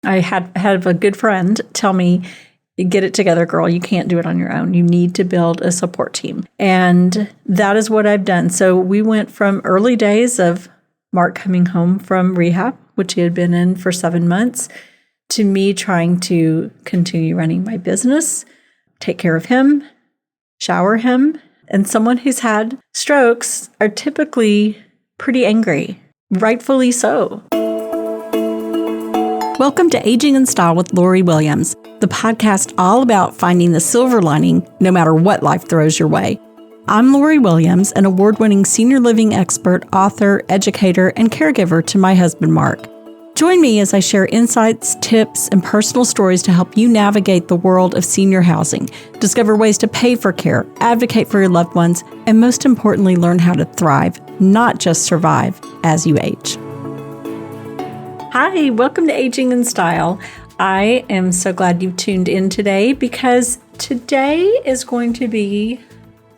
I had a good friend tell me, get it together, girl. You can't do it on your own. You need to build a support team. And that is what I've done. So we went from early days of Mark coming home from rehab, which he had been in for 7 months, to me trying to continue running my business, take care of him, shower him. And someone who's had strokes are typically pretty angry, rightfully so. Welcome to Aging in Style with Lori Williams, the podcast all about finding the silver lining no matter what life throws your way. I'm Lori Williams, an award-winning senior living expert, author, educator, and caregiver to my husband, Mark. Join me as I share insights, tips, and personal stories to help you navigate the world of senior housing, discover ways to pay for care, advocate for your loved ones, and most importantly, learn how to thrive, not just survive, as you age. Hi, welcome to Aging in Style. I am so glad you've tuned in today because today is going to be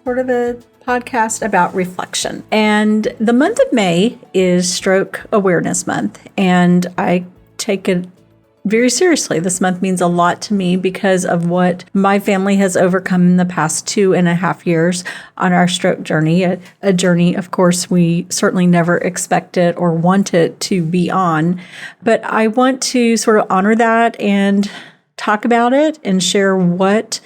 sort of a podcast about reflection. And the month of May is Stroke Awareness Month, and I take it very seriously. This month means a lot to me because of what my family has overcome in the past 2.5 years on our stroke journey, a journey, of course, we certainly never expected or wanted to be on. But I want to sort of honor that and talk about it and share what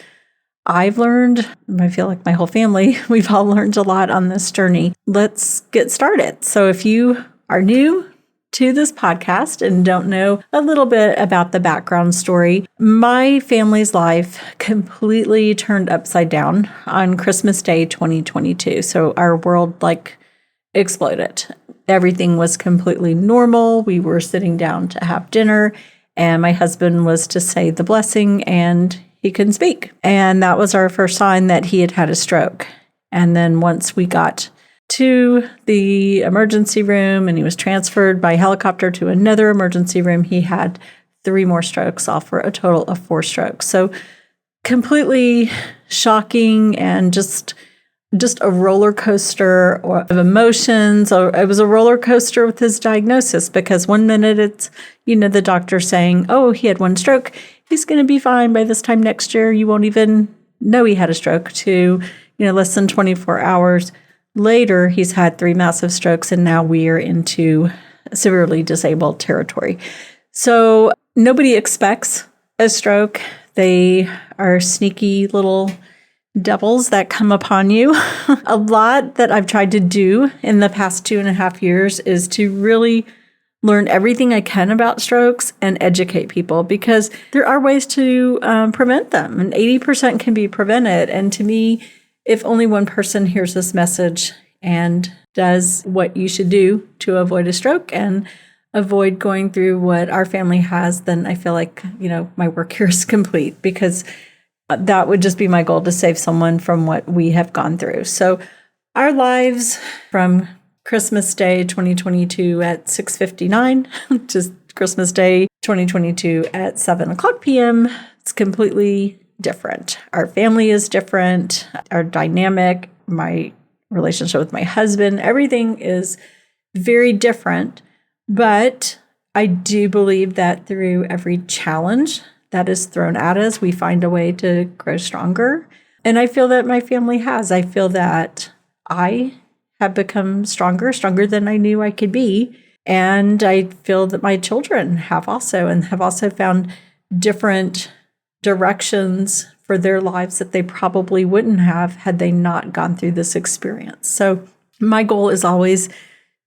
I've learned. I feel like my whole family, we've all learned a lot on this journey. Let's get started. So if you are new to this podcast and don't know a little bit about the background story, my family's life completely turned upside down on Christmas Day 2022. So our world exploded. Everything was completely normal. We were sitting down to have dinner, and my husband was to say the blessing, and he couldn't speak. And that was our first sign that he had had a stroke. And then once we got to the emergency room and he was transferred by helicopter to another emergency room, he had 3 more strokes, all for a total of 4 strokes. So completely shocking and just a roller coaster of emotions. Or it was a roller coaster with his diagnosis, because one minute it's, the doctor saying, oh, he had 1 stroke. He's going to be fine by this time next year. You won't even know he had a stroke, to, less than 24 hours later, he's had 3 massive strokes, and now we are into severely disabled territory. So nobody expects a stroke. They are sneaky little devils that come upon you. A lot that I've tried to do in the past 2.5 years is to really learn everything I can about strokes and educate people, because there are ways to prevent them, and 80% can be prevented. And to me, if only one person hears this message and does what you should do to avoid a stroke and avoid going through what our family has, then I feel like, my work here is complete, because that would just be my goal, to save someone from what we have gone through. So our lives from Christmas Day 2022 at 6:59 to Christmas Day 2022 at 7:00 p.m., it's completely different. Our family is different. Our dynamic, my relationship with my husband, everything is very different. But I do believe that through every challenge that is thrown at us, we find a way to grow stronger. And I feel that my family has. I feel that I have become stronger than I knew I could be. And I feel that my children have also found different directions for their lives that they probably wouldn't have had they not gone through this experience. So my goal is always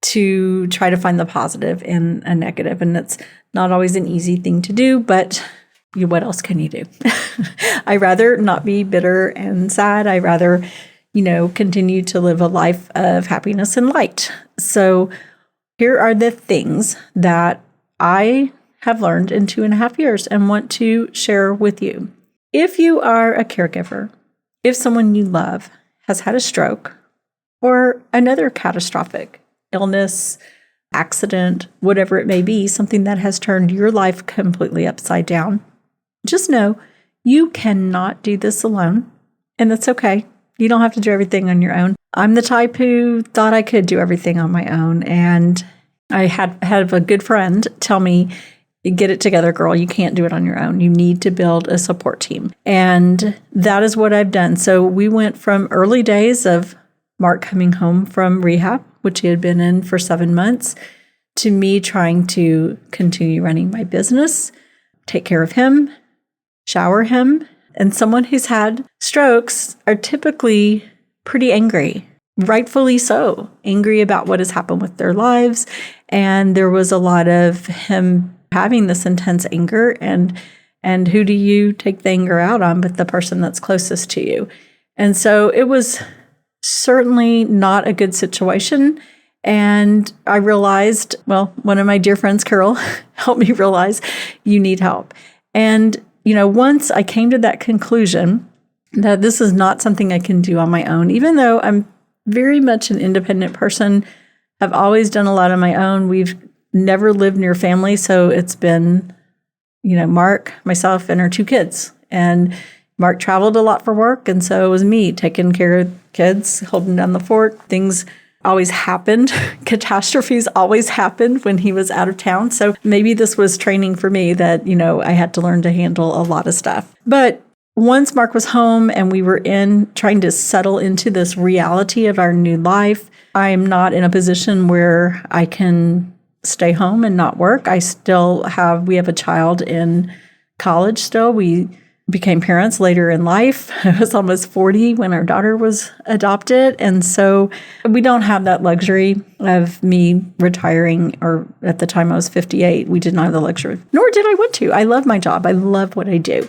to try to find the positive in a negative. And it's not always an easy thing to do, but what else can you do? I'd rather not be bitter and sad. I'd rather, continue to live a life of happiness and light. So here are the things that I have learned in 2.5 years and want to share with you. If you are a caregiver, if someone you love has had a stroke or another catastrophic illness, accident, whatever it may be, something that has turned your life completely upside down, just know you cannot do this alone, and that's okay. You don't have to do everything on your own. I'm the type who thought I could do everything on my own, and I had a good friend tell me, get it together, girl. You can't do it on your own. You need to build a support team. And that is what I've done. So we went from early days of Mark coming home from rehab, which he had been in for 7 months, to me trying to continue running my business, take care of him, shower him. And someone who's had strokes are typically pretty angry, rightfully so, angry about what has happened with their lives. And there was a lot of him having this intense anger. And who do you take the anger out on but the person that's closest to you? And so it was certainly not a good situation. And I realized, well, one of my dear friends, Carol, helped me realize you need help. And, once I came to that conclusion that this is not something I can do on my own, even though I'm very much an independent person, I've always done a lot on my own. We've never lived near family. So it's been, Mark, myself, and our 2 kids. And Mark traveled a lot for work. And so it was me taking care of kids, holding down the fort. Things always happened. Catastrophes always happened when he was out of town. So maybe this was training for me that, I had to learn to handle a lot of stuff. But once Mark was home and we were trying to settle into this reality of our new life, I'm not in a position where I can stay home and not work. We have a child in college still. We became parents later in life. I was almost 40 when our daughter was adopted. And so we don't have that luxury of me retiring, or at the time I was 58, we did not have the luxury, nor did I want to. I love my job. I love what I do.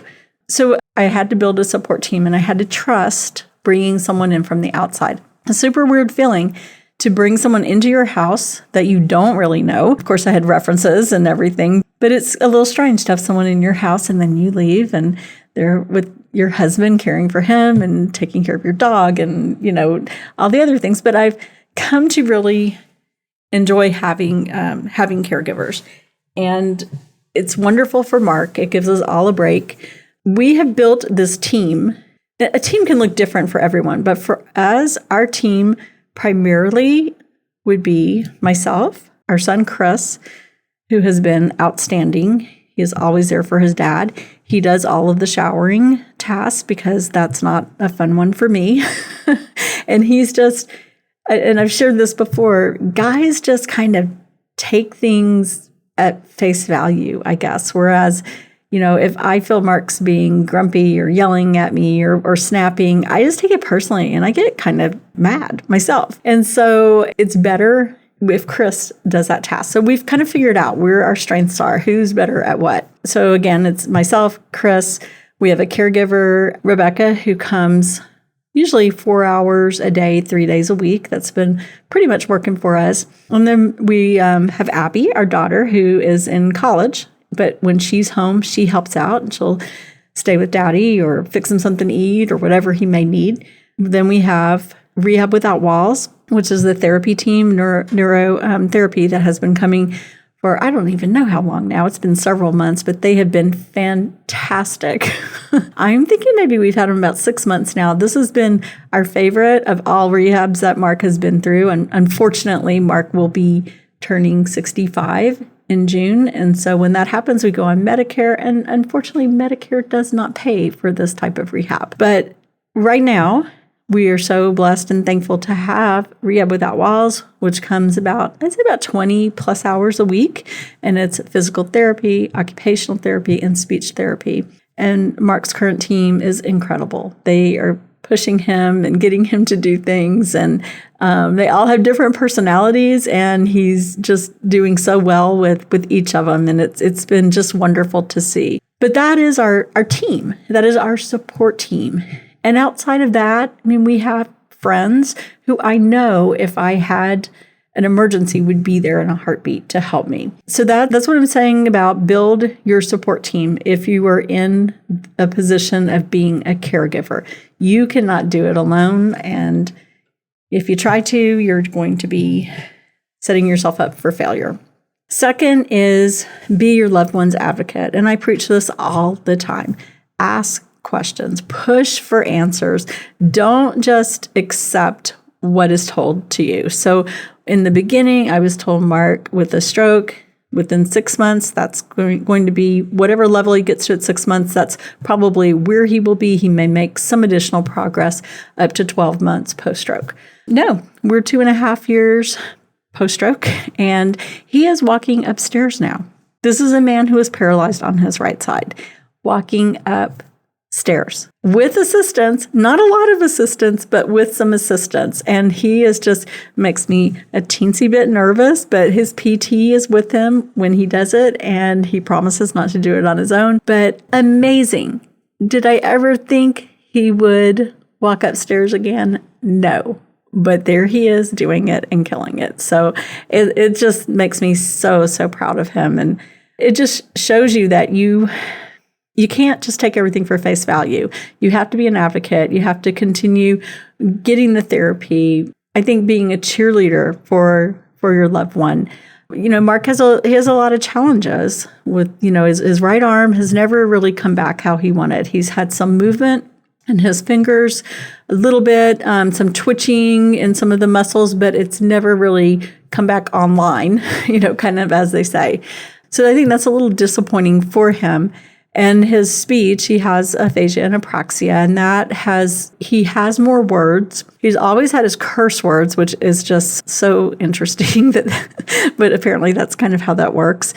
So I had to build a support team, and I had to trust bringing someone in from the outside. A super weird feeling to bring someone into your house that you don't really know. Of course, I had references and everything, but it's a little strange to have someone in your house and then you leave and they're with your husband caring for him and taking care of your dog and, all the other things. But I've come to really enjoy having caregivers. And it's wonderful for Mark. It gives us all a break. We have built this team. A team can look different for everyone, but for us, our team primarily would be myself, our son, Chris, who has been outstanding. He is always there for his dad. He does all of the showering tasks because that's not a fun one for me. And he's just, and I've shared this before, guys just kind of take things at face value, I guess. Whereas, if I feel Mark's being grumpy or yelling at me or snapping, I just take it personally and I get kind of mad myself. And so it's better if Chris does that task. So we've kind of figured out where our strengths are, who's better at what. So again, it's myself, Chris. We have a caregiver, Rebecca, who comes usually 4 hours a day, 3 days a week. That's been pretty much working for us. And then we have Abby, our daughter, who is in college. But when she's home, she helps out and she'll stay with daddy or fix him something to eat or whatever he may need. Then we have Rehab Without Walls, which is the therapy team, neuro therapy that has been coming for, I don't even know how long now. It's been several months, but they have been fantastic. I'm thinking maybe we've had them about 6 months now. This has been our favorite of all rehabs that Mark has been through. And unfortunately, Mark will be turning 65 in June. And so when that happens, we go on Medicare. And unfortunately, Medicare does not pay for this type of rehab. But right now, we are so blessed and thankful to have Rehab Without Walls, which comes about 20 plus hours a week. And it's physical therapy, occupational therapy, and speech therapy. And Mark's current team is incredible. They are pushing him and getting him to do things. And they all have different personalities, and he's just doing so well with each of them. And it's been just wonderful to see. But that is our team. That is our support team. And outside of that, we have friends who I know if I had an emergency would be there in a heartbeat to help me. So that's what I'm saying about build your support team. If you are in a position of being a caregiver, you cannot do it alone. And if you try to, you're going to be setting yourself up for failure. Second is be your loved one's advocate. And I preach this all the time. Ask questions, push for answers. Don't just accept what is told to you. So in the beginning, I was told Mark with a stroke, Within 6 months, that's going to be whatever level he gets to at 6 months, that's probably where he will be. He may make some additional progress up to 12 months post-stroke. No, we're 2.5 years post-stroke, and he is walking upstairs now. This is a man who is paralyzed on his right side, walking upstairs with assistance, not a lot of assistance, but with some assistance. And he is just makes me a teensy bit nervous, but his PT is with him when he does it, and he promises not to do it on his own. But amazing. Did I ever think he would walk upstairs again? No. But there he is doing it and killing it. So it just makes me so, so proud of him. And it just shows you that you can't just take everything for face value. You have to be an advocate. You have to continue getting the therapy. I think being a cheerleader for your loved one. Mark has a lot of challenges with, his right arm has never really come back how he wanted. He's had some movement in his fingers, a little bit, some twitching in some of the muscles, but it's never really come back online, kind of as they say. So I think that's a little disappointing for him. And his speech, he has aphasia and apraxia, and he has more words. He's always had his curse words, which is just so interesting, but apparently that's kind of how that works.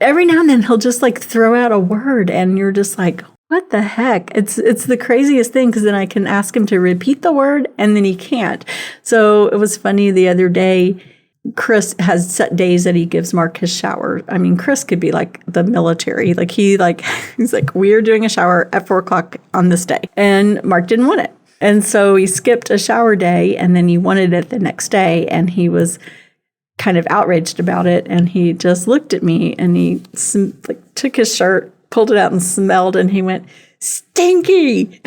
Every now and then he'll just throw out a word, and you're just like, what the heck? It's the craziest thing, because then I can ask him to repeat the word, and then he can't. So it was funny the other day. Chris has set days that he gives Mark his shower. I mean, Chris could be like the military. He's like, we are doing a shower at 4:00 on this day. And Mark didn't want it. And so he skipped a shower day, and then he wanted it the next day. And he was kind of outraged about it. And he just looked at me, and he took his shirt, pulled it out and smelled, and he went, "Stinky!"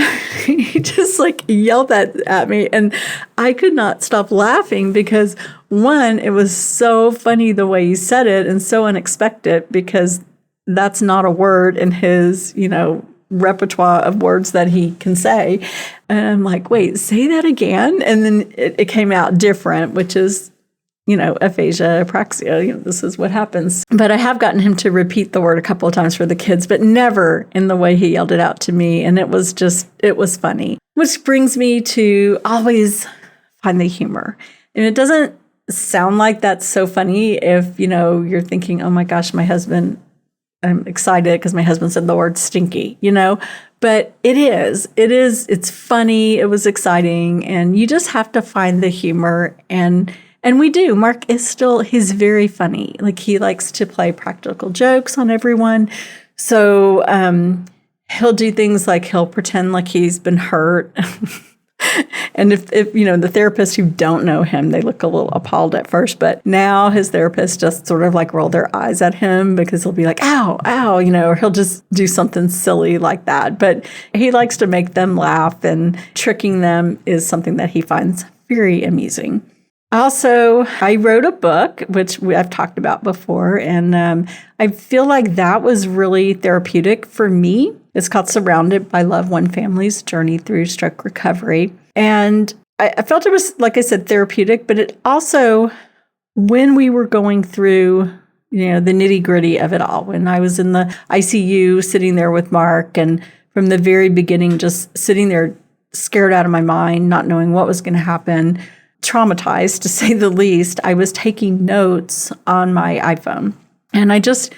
He just yelled at me, and I could not stop laughing because, one, it was so funny the way he said it and so unexpected, because that's not a word in his, repertoire of words that he can say. And I'm like, wait, say that again? And then it came out different, which is, aphasia, apraxia, this is what happens. But I have gotten him to repeat the word a couple of times for the kids, but never in the way he yelled it out to me. And it was funny. Which brings me to always find the humor. And it doesn't sound like that's so funny if, you're thinking, oh my gosh, I'm excited because my husband said the word stinky, but it's funny. It was exciting. And you just have to find the humor, and we do. Mark he's very funny. He likes to play practical jokes on everyone. So he'll do things like he'll pretend like he's been hurt. And if the therapists who don't know him, they look a little appalled at first, but now his therapists just sort of roll their eyes at him because he'll be like, ow, ow, or he'll just do something silly like that. But he likes to make them laugh, and tricking them is something that he finds very amusing. Also, I wrote a book, which I've talked about before, and I feel like that was really therapeutic for me. It's called Surrounded by Loved One Families: Journey Through Stroke Recovery. And I felt it was, like I said, therapeutic, but it also, when we were going through, the nitty gritty of it all, when I was in the ICU sitting there with Mark, and from the very beginning, just sitting there scared out of my mind, not knowing what was going to happen, traumatized to say the least, I was taking notes on my iPhone. And I just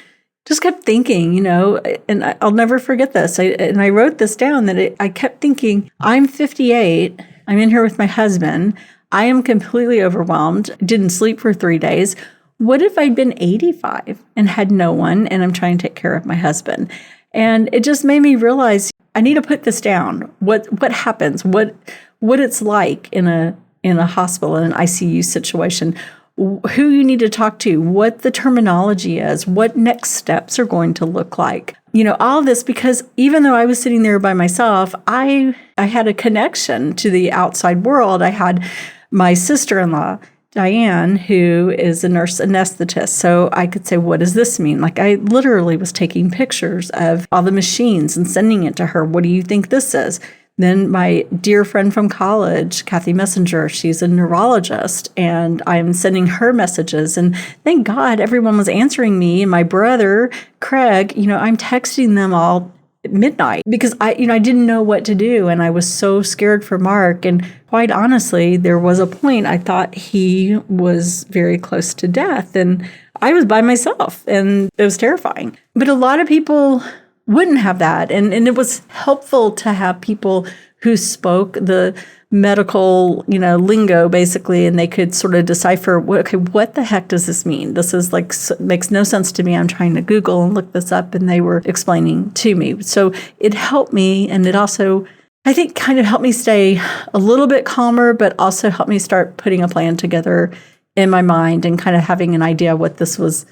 kept thinking, and I'll never forget this. I wrote this down, that I kept thinking, I'm 58. I'm in here with my husband. I am completely overwhelmed. Didn't sleep for 3 days. What if I'd been 85 and had no one, and I'm trying to take care of my husband? And it just made me realize I need to put this down. What happens? What it's like in a hospital, in an ICU situation, who you need to talk to, what the terminology is, what next steps are going to look like. All of this, because even though I was sitting there by myself, I had a connection to the outside world. I had my sister-in-law, Diane, who is a nurse anesthetist. So I could say, what does this mean? I literally was taking pictures of all the machines and sending it to her. What do you think this is? Then my dear friend from college, Kathy Messenger, she's a neurologist, and I'm sending her messages. And thank God everyone was answering me. And my brother, Craig, I'm texting them all at midnight because I didn't know what to do. And I was so scared for Mark. And quite honestly, there was a point I thought he was very close to death. And I was by myself, and it was terrifying. But a lot of people wouldn't have that. And it was helpful to have people who spoke the medical, lingo basically, and they could sort of decipher, okay, what the heck does this mean? This is makes no sense to me. I'm trying to Google and look this up, and they were explaining to me. So it helped me. And it also, I think, kind of helped me stay a little bit calmer, but also helped me start putting a plan together in my mind and kind of having an idea what this was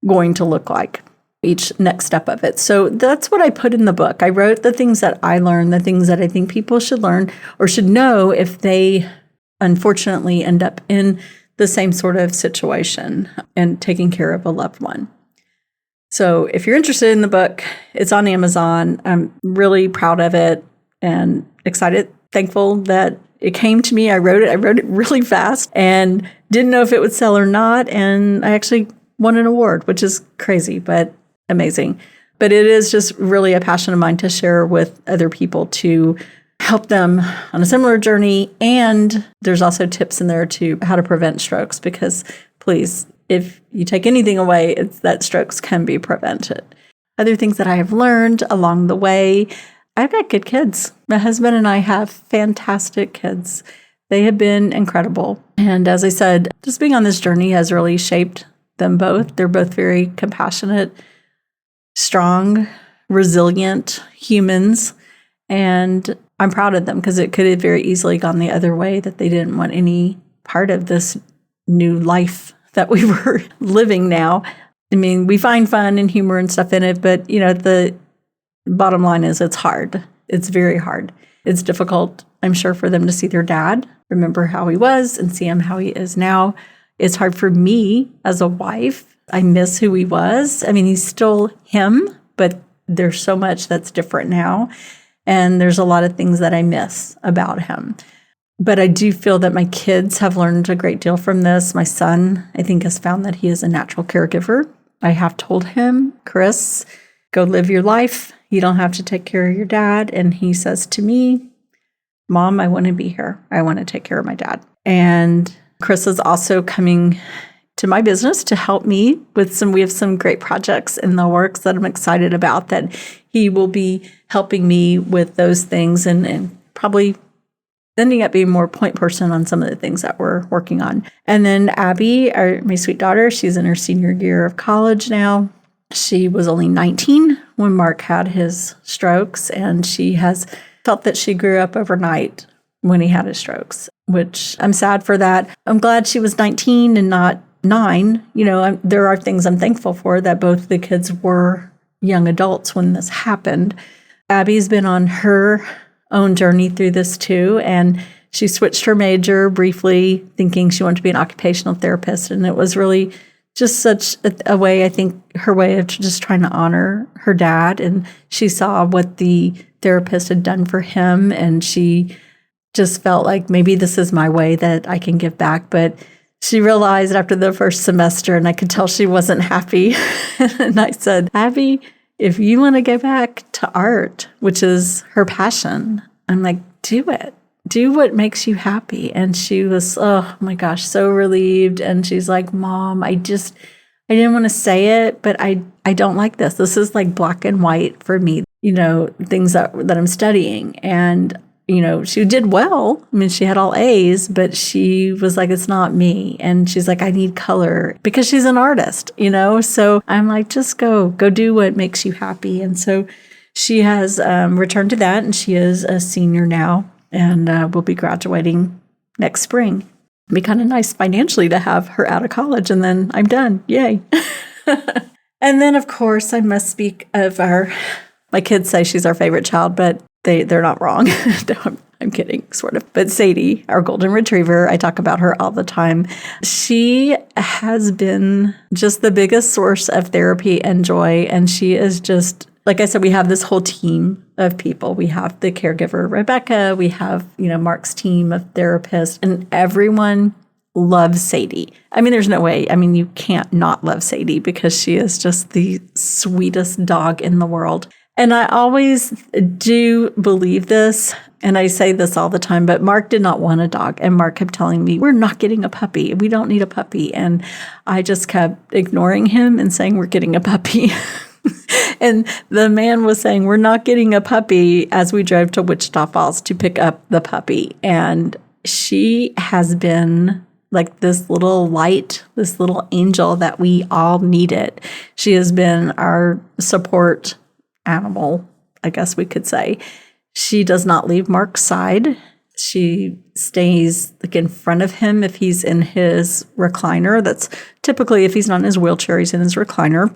going to look like, each next step of it. So that's what I put in the book. I wrote the things that I learned, the things that I think people should learn or should know if they unfortunately end up in the same sort of situation and taking care of a loved one. So if you're interested in the book, it's on Amazon. I'm really proud of it and excited, thankful that it came to me. I wrote it really fast and didn't know if it would sell or not. And I actually won an award, which is crazy, but amazing. But it is just really a passion of mine to share with other people to help them on a similar journey. And there's also tips in there to how to prevent strokes, because please, if you take anything away, it's that strokes can be prevented. Other things that I have learned along the way, I've got good kids. My husband and I have fantastic kids. They have been incredible. And as I said, just being on this journey has really shaped them both. They're both very compassionate, strong, resilient humans. And I'm proud of them because it could have very easily gone the other way, that they didn't want any part of this new life that we were living now. I mean, we find fun and humor and stuff in it, but the bottom line is it's hard. It's very hard. It's difficult, I'm sure, for them to see their dad, remember how he was, and see him how he is now. It's hard for me as a wife. I miss who he was. I mean, he's still him, but there's so much that's different now. And there's a lot of things that I miss about him. But I do feel that my kids have learned a great deal from this. My son, I think, has found that he is a natural caregiver. I have told him, Chris, go live your life. You don't have to take care of your dad. And he says to me, Mom, I want to be here. I want to take care of my dad. And Chris is also coming to my business to help me with we have some great projects in the works that I'm excited about, that he will be helping me with those things and probably ending up being more point person on some of the things that we're working on. And then Abby, my sweet daughter, she's in her senior year of college now. She was only 19 when Mark had his strokes, and she has felt that she grew up overnight when he had his strokes, which I'm sad for that. I'm glad she was 19 and not 9. There are things I'm thankful for, that both the kids were young adults when this happened. Abby's been on her own journey through this too, and she switched her major briefly, thinking she wanted to be an occupational therapist, and it was really just such a way, I think, her way of just trying to honor her dad. And she saw what the therapist had done for him, and she just felt like maybe this is my way that I can give back. But she realized after the first semester, and I could tell she wasn't happy. And I said, Abby, if you want to go back to art, which is her passion, I'm like, do it. Do what makes you happy. And she was, oh my gosh, so relieved. And she's like, Mom, I didn't want to say it, but I don't like this. This is like black and white for me, things that I'm studying. And she did well. I mean, she had all A's, but she was like, it's not me. And she's like, I need color, because she's an artist, So I'm like, just go do what makes you happy. And so she has returned to that, and she is a senior now, and will be graduating next spring. It'd be kind of nice financially to have her out of college, and then I'm done. Yay. And then, of course, I must speak of my kids say she's our favorite child, but they're not wrong. No, I'm kidding, sort of. But Sadie, our golden retriever, I talk about her all the time. She has been just the biggest source of therapy and joy, and she is just like I said, we have this whole team of people. We have the caregiver, Rebecca. We have, Mark's team of therapists, and everyone loves Sadie. I mean, there's no way. I mean, you can't not love Sadie because she is just the sweetest dog in the world. And I always do believe this, and I say this all the time, but Mark did not want a dog. And Mark kept telling me, we're not getting a puppy. We don't need a puppy. And I just kept ignoring him and saying, we're getting a puppy. And the man was saying, we're not getting a puppy, as we drove to Wichita Falls to pick up the puppy. And she has been like this little light, this little angel that we all needed. She has been our support animal, I guess we could say. She does not leave Mark's side. She stays like in front of him if he's in his recliner. That's typically if he's not in his wheelchair, he's in his recliner.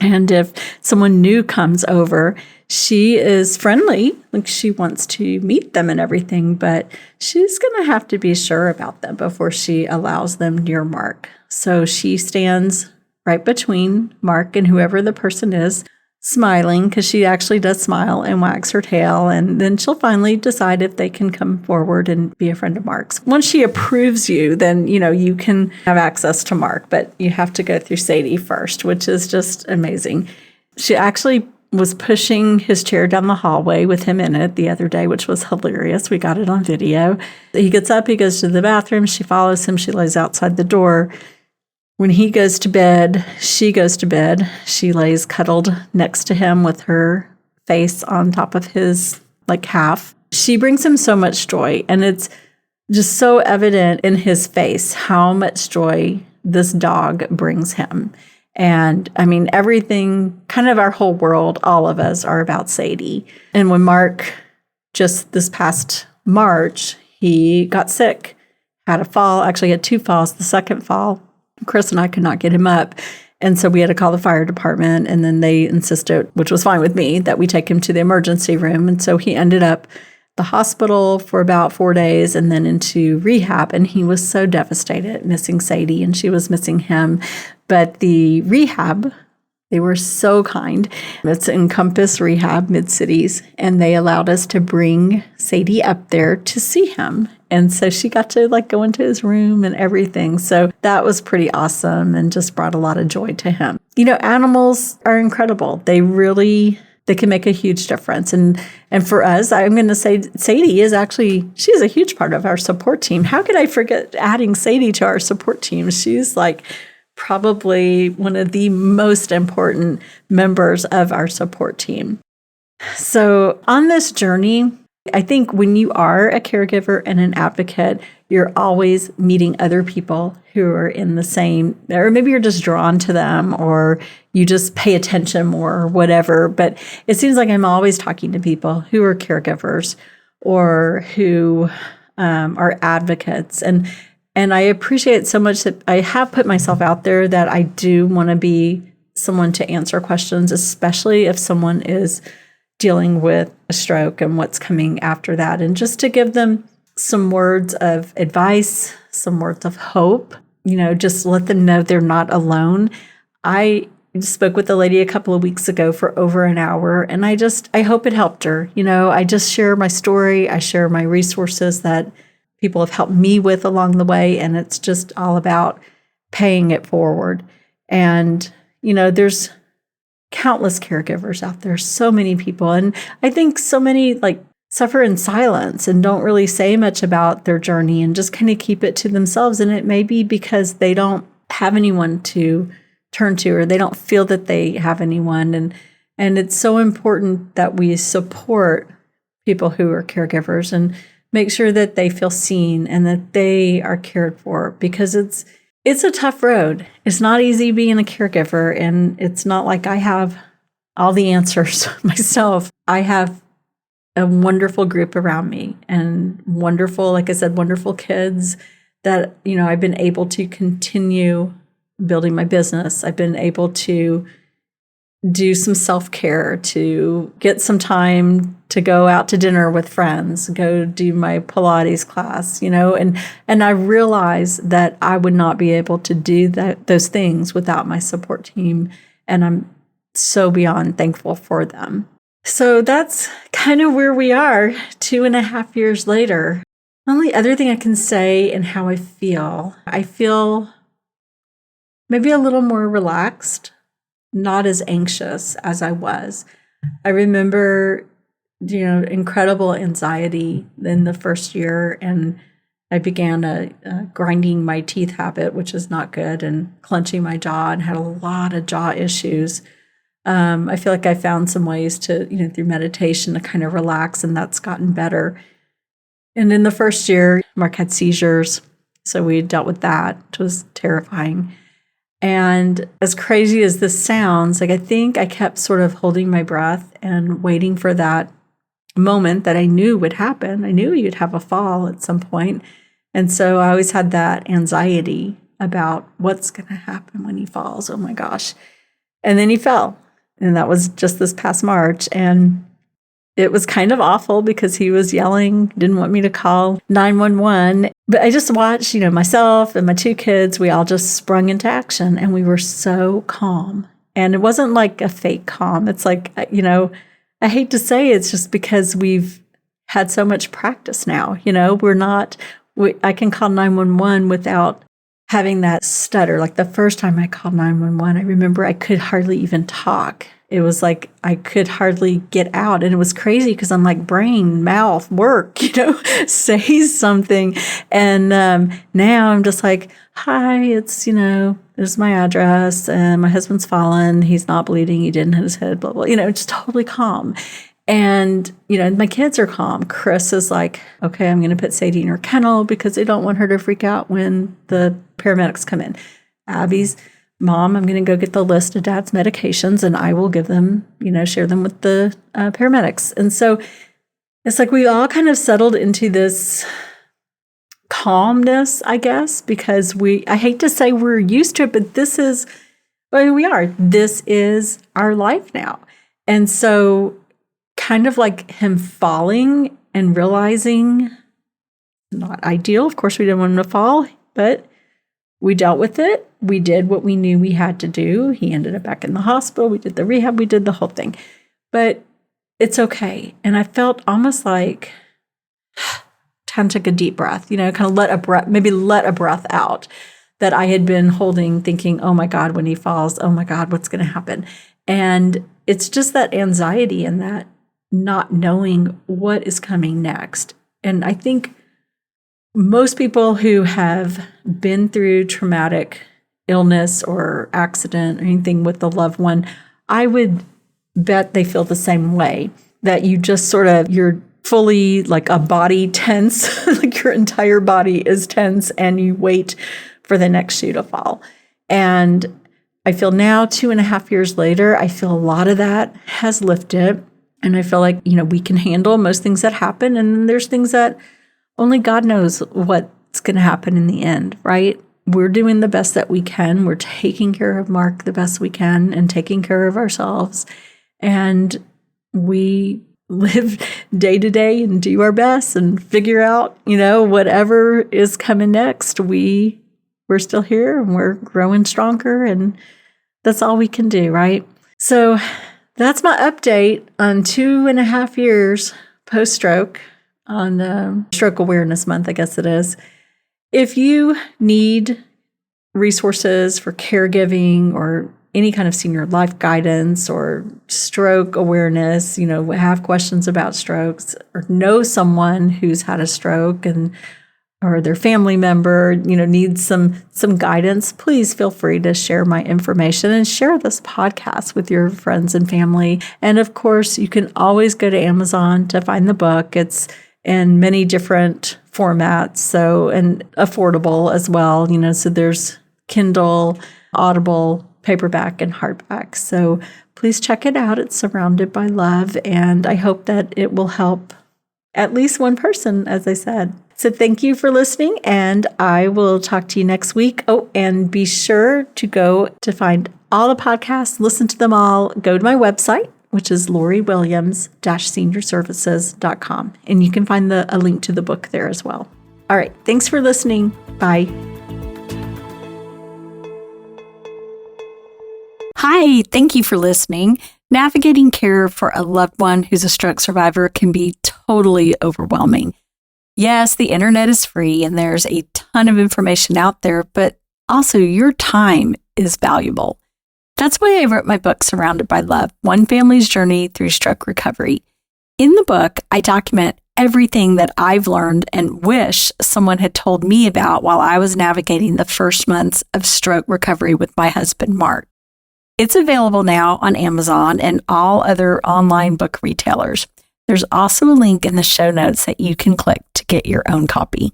And if someone new comes over, she is friendly, like she wants to meet them and everything, but she's going to have to be sure about them before she allows them near Mark. So she stands right between Mark and whoever the person is, smiling, because she actually does smile and wags her tail, and then she'll finally decide if they can come forward and be a friend of Mark's. Once she approves you, then you can have access to Mark, but you have to go through Sadie first, which is just amazing. She actually was pushing his chair down the hallway with him in it the other day, which was hilarious. We got it on video. He gets up, he goes to the bathroom, she follows him, she lays outside the door. When he goes to bed, she goes to bed. She lays cuddled next to him with her face on top of his half. She brings him so much joy, and it's just so evident in his face how much joy this dog brings him. And I mean, everything, kind of our whole world, all of us are about Sadie. And when Mark, just this past March, he got sick, had a fall, actually had 2 falls. The second fall, Chris and I could not get him up. And so we had to call the fire department, and then they insisted, which was fine with me, that we take him to the emergency room. And so he ended up the hospital for about 4 days and then into rehab. And he was so devastated, missing Sadie, and she was missing him. But the rehab, they were so kind. It's Encompass Rehab, Mid-Cities, and they allowed us to bring Sadie up there to see him. And so she got to go into his room and everything. So that was pretty awesome and just brought a lot of joy to him. Animals are incredible. They can make a huge difference. And for us, I'm going to say Sadie she's a huge part of our support team. How could I forget adding Sadie to our support team? She's probably one of the most important members of our support team. So on this journey, I think when you are a caregiver and an advocate, you're always meeting other people who are in the same, or maybe you're just drawn to them, or you just pay attention more or whatever. But it seems like I'm always talking to people who are caregivers or who are advocates. And I appreciate so much that I have put myself out there that I do want to be someone to answer questions, especially if someone is dealing with a stroke and what's coming after that. And just to give them some words of advice, some words of hope, just let them know they're not alone. I spoke with a lady a couple of weeks ago for over an hour, and I hope it helped her. I just share my story. I share my resources that people have helped me with along the way, and it's just all about paying it forward. And, there's countless caregivers out there, so many people. And I think so many suffer in silence and don't really say much about their journey and just kind of keep it to themselves. And it may be because they don't have anyone to turn to, or they don't feel that they have anyone. And it's so important that we support people who are caregivers and make sure that they feel seen and that they are cared for, because it's a tough road. It's not easy being a caregiver, and it's not like I have all the answers myself. I have a wonderful group around me and wonderful, like I said, wonderful kids that, I've been able to continue building my business. I've been able to do some self-care, to get some time to go out to dinner with friends, go do my Pilates class, and I realize that I would not be able to do those things without my support team. And I'm so beyond thankful for them. So that's kind of where we are 2.5 years later. The only other thing I can say and how I feel maybe a little more relaxed, not as anxious as I was. I remember, incredible anxiety in the first year, and I began a grinding my teeth habit, which is not good, and clenching my jaw, and had a lot of jaw issues. I feel like I found some ways to, through meditation to kind of relax, and that's gotten better. And in the first year, Mark had seizures, so we dealt with that, which was terrifying. And as crazy as this sounds, I think I kept sort of holding my breath and waiting for that moment that I knew would happen. I knew you'd have a fall at some point. And so I always had that anxiety about what's going to happen when he falls. Oh my gosh. And then he fell. And that was just this past March. And it was kind of awful because he was yelling, didn't want me to call 911. But I just watched, myself and my 2 kids, we all just sprung into action, and we were so calm. And it wasn't like a fake calm. It's like, I hate to say it's just because we've had so much practice now. I can call 911 without having that stutter. Like the first time I called 911, I remember I could hardly even talk. It was like I could hardly get out. And it was crazy because I'm like, brain, mouth, work, say something. And now I'm just like, hi, it's, there's my address, and my husband's fallen. He's not bleeding. He didn't hit his head, blah, blah, just totally calm. And, my kids are calm. Chris is like, okay, I'm going to put Sadie in her kennel because I don't want her to freak out when the paramedics come in. Abby's, Mom, I'm going to go get the list of Dad's medications, and I will give them, share them with the paramedics. And so it's like we all kind of settled into this calmness, I guess, because I hate to say we're used to it, but we are. This is our life now. And so kind of like him falling and realizing, not ideal. Of course, we didn't want him to fall, but we dealt with it. We did what we knew we had to do. He ended up back in the hospital. We did the rehab. We did the whole thing. But it's okay. And I felt almost like kind of took a deep breath, kind of let a breath out that I had been holding, thinking, oh my God, when he falls, oh my God, what's going to happen? And it's just that anxiety and that not knowing what is coming next. And I think most people who have been through traumatic illness or accident or anything with a loved one, I would bet they feel the same way, that you just you're fully like a body tense, like your entire body is tense, and you wait for the next shoe to fall. And I feel now 2.5 years later, I feel a lot of that has lifted. And I feel like, we can handle most things that happen. And then there's things that only God knows what's going to happen in the end, right? We're doing the best that we can. We're taking care of Mark the best we can and taking care of ourselves. And we live day to day and do our best and figure out, whatever is coming next. We're still here and we're growing stronger, and that's all we can do, right? So that's my update on 2.5 years post-stroke on Stroke Awareness Month, I guess it is. If you need resources for caregiving or any kind of senior life guidance or stroke awareness, have questions about strokes, or know someone who's had a stroke or their family member, needs some guidance, please feel free to share my information and share this podcast with your friends and family. And of course, you can always go to Amazon to find the book. It's in many different formats, and affordable as well. So there's Kindle, Audible, paperback, and hardback. So please check it out. It's surrounded by love, and I hope that it will help at least one person, as I said. So thank you for listening, and I will talk to you next week. Oh, and be sure to go to find all the podcasts, listen to them all. Go to my website, which is loriwilliams-seniorservices.com. And you can find a link to the book there as well. All right. Thanks for listening. Bye. Hi, Hi, thank you for listening. Navigating care for a loved one who's a stroke survivor can be totally overwhelming. Yes, the internet is free and there's a ton of information out there, but also your time is valuable. That's why I wrote my book, Surrounded by Love, One Family's Journey Through Stroke Recovery. In the book, I document everything that I've learned and wish someone had told me about while I was navigating the first months of stroke recovery with my husband, Mark. It's available now on Amazon and all other online book retailers. There's also a link in the show notes that you can click to get your own copy.